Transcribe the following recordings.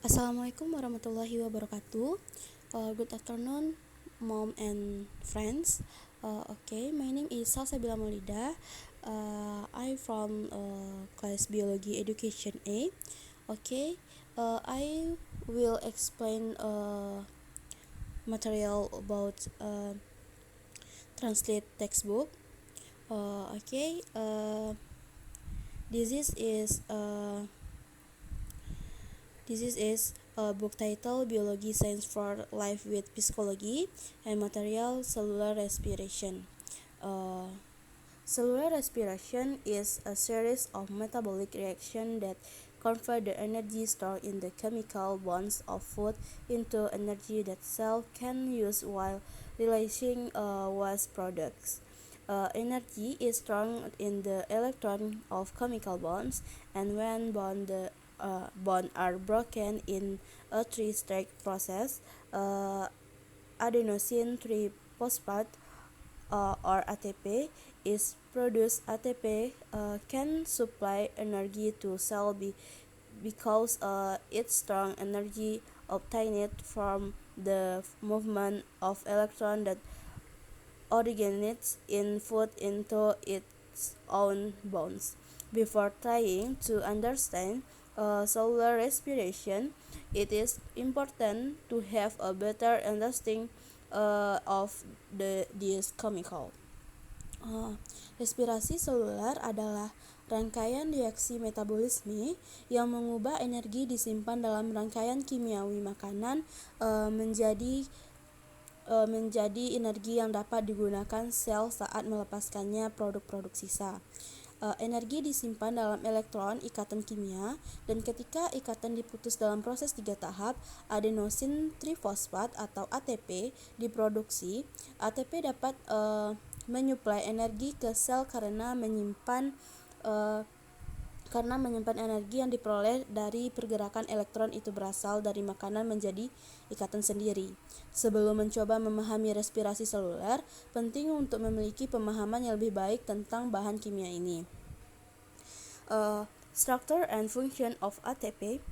Assalamualaikum warahmatullahi wabarakatuh. Good afternoon, mom and friends. Okay, my name is Salsabila Maulida. I'm from class Biology Education A. Okay, I will explain material about translate textbook. Okay, this is a book title Biology Science for Life with Psychology and Material Cellular Respiration. Uh, Cellular respiration is a series of metabolic reactions that convert the energy stored in the chemical bonds of food into energy that cells can use while releasing waste products. Energy is stored in the electron of chemical bonds, and when bonds are broken in a three-step process, uh, adenosine triphosphate or ATP is produced. ATP can supply energy to cell because its strong energy obtained from the movement of electron that originates in food into its own bonds. Before trying to understand cellular respiration, it is important to have a better understanding of this chemical. Uh, Respirasi seluler adalah rangkaian reaksi metabolisme yang mengubah energi disimpan dalam rangkaian kimiawi makanan menjadi energi yang dapat digunakan sel saat melepaskannya produk-produk sisa. Energi disimpan dalam elektron ikatan kimia, dan ketika ikatan diputus dalam proses 3 tahap, adenosin trifosfat atau ATP diproduksi. ATP dapat menyuplai energi ke sel karena menyimpan energi yang diperoleh dari pergerakan elektron itu berasal dari makanan menjadi ikatan sendiri. Sebelum mencoba memahami respirasi seluler, penting untuk memiliki pemahaman yang lebih baik tentang bahan kimia ini. Structure and function of ATP.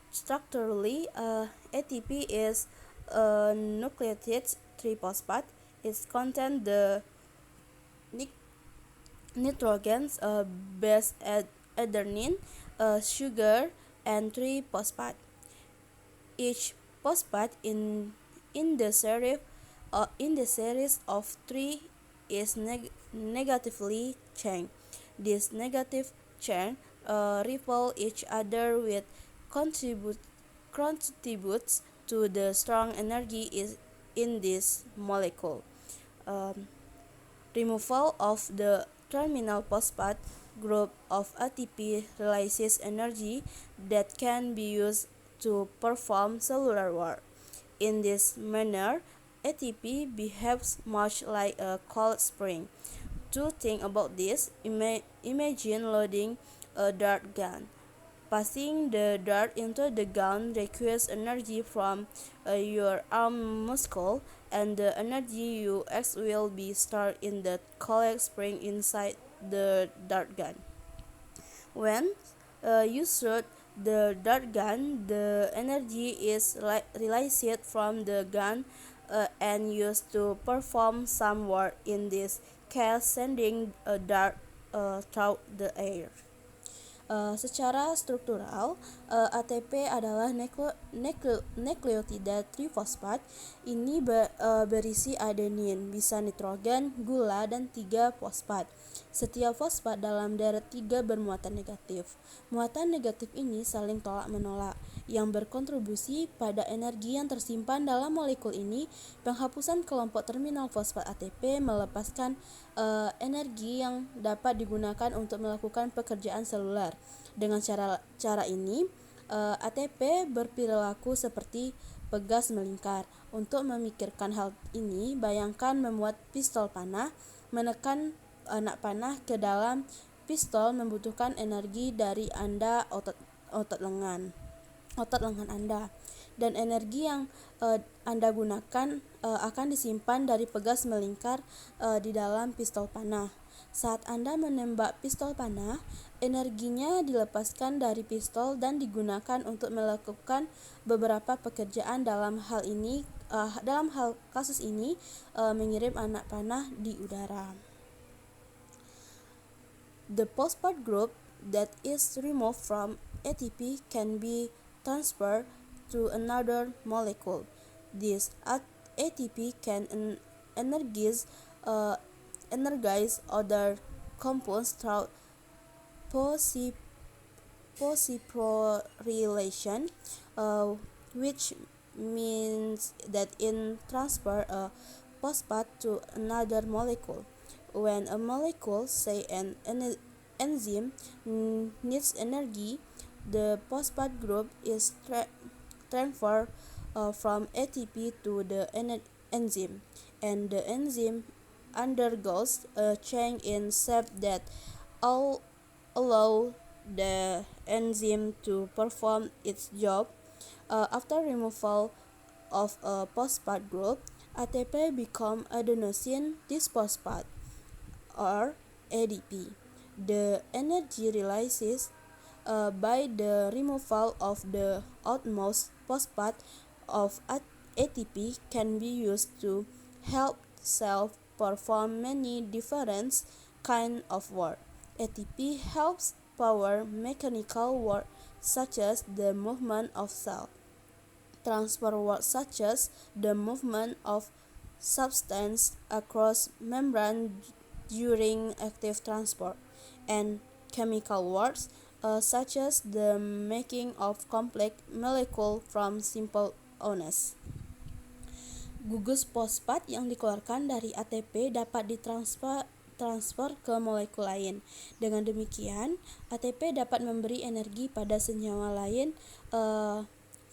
Structurally, ATP is a nucleotide triphosphate. It contains the nitrogens base adenine, sugar, and triphosphate. Each phosphate in the series of three is negatively chained. This negative chain repel each other with contributes to the strong energy in this molecule. Removal of the terminal phosphate group of ATP releases energy that can be used to perform cellular work. In this manner, ATP behaves much like a cold spring. To think about this, imagine loading a dart gun. Passing the dart into the gun requires energy from your arm muscle, and the energy you exert will be stored in the cold spring inside the dart gun. When you shoot the dart gun, the energy is released from the gun and used to perform some work, in this case sending a dart through the air. Secara struktural, ATP adalah nukleotida trifosfat. Ini berisi adenin, bisa nitrogen, gula, dan 3 fosfat. Setiap fosfat dalam deret 3 bermuatan negatif. Muatan negatif ini saling tolak-menolak, yang berkontribusi pada energi yang tersimpan dalam molekul ini. Penghapusan kelompok terminal fosfat ATP melepaskan energi yang dapat digunakan untuk melakukan pekerjaan seluler. Dengan cara ini, ATP berperilaku seperti pegas melingkar. Untuk memikirkan hal ini, bayangkan memuat pistol panah. Menekan anak panah ke dalam pistol membutuhkan energi dari otot lengan Anda, dan energi yang Anda gunakan akan disimpan dari pegas melingkar di dalam pistol panah. Saat Anda menembak pistol panah, energinya dilepaskan dari pistol dan digunakan untuk melakukan beberapa pekerjaan. Dalam hal kasus ini, mengirim anak panah di udara. The phosphate group that is removed from ATP can be transferred to another molecule. This ATP can energize other compounds through phosphorylation, which means that in transfer a phosphate to another molecule. When a molecule, say an enzyme, needs energy, the phosphate group is transferred from ATP to the enzyme, and the enzyme undergoes a change in shape that allow the enzyme to perform its job. After removal of a phosphate group, ATP becomes adenosine diphosphate, or ADP. The energy released by the removal of the outmost phosphate of ATP can be used to help cells perform many different kinds of work. ATP helps power mechanical work such as the movement of cells, transfer work such as the movement of substance across membrane during active transport, and chemical works such as the making of complex molecules from simple ions. Gugus fosfat yang dikeluarkan dari ATP dapat ditransfer ke molekul lain. Dengan demikian, ATP dapat memberi energi pada senyawa lain,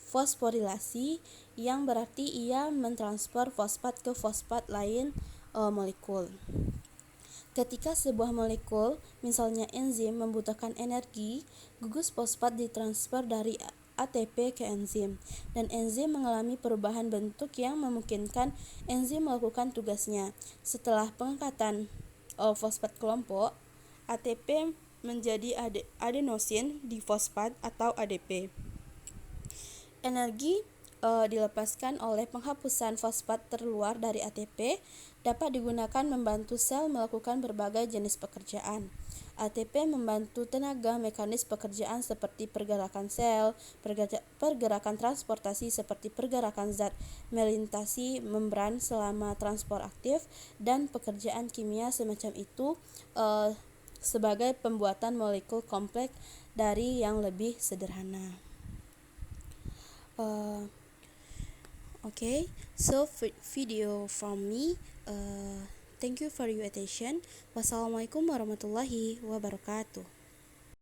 fosforilasi, yang berarti ia mentransfer fosfat ke fosfat lain molekul. Ketika sebuah molekul, misalnya enzim, membutuhkan energi, gugus fosfat ditransfer dari ATP ke enzim, dan enzim mengalami perubahan bentuk yang memungkinkan enzim melakukan tugasnya. Setelah pengangkatan fosfat kelompok, ATP menjadi adenosin difosfat atau ADP. Energi dilepaskan oleh penghapusan fosfat terluar dari ATP dapat digunakan membantu sel melakukan berbagai jenis pekerjaan. ATP membantu tenaga mekanis pekerjaan seperti pergerakan sel, pergerakan transportasi seperti pergerakan zat melintasi membran selama transport aktif, dan pekerjaan kimia semacam itu sebagai pembuatan molekul kompleks dari yang lebih sederhana. Okay, so video from me. Thank you for your attention. Wassalamualaikum warahmatullahi wabarakatuh.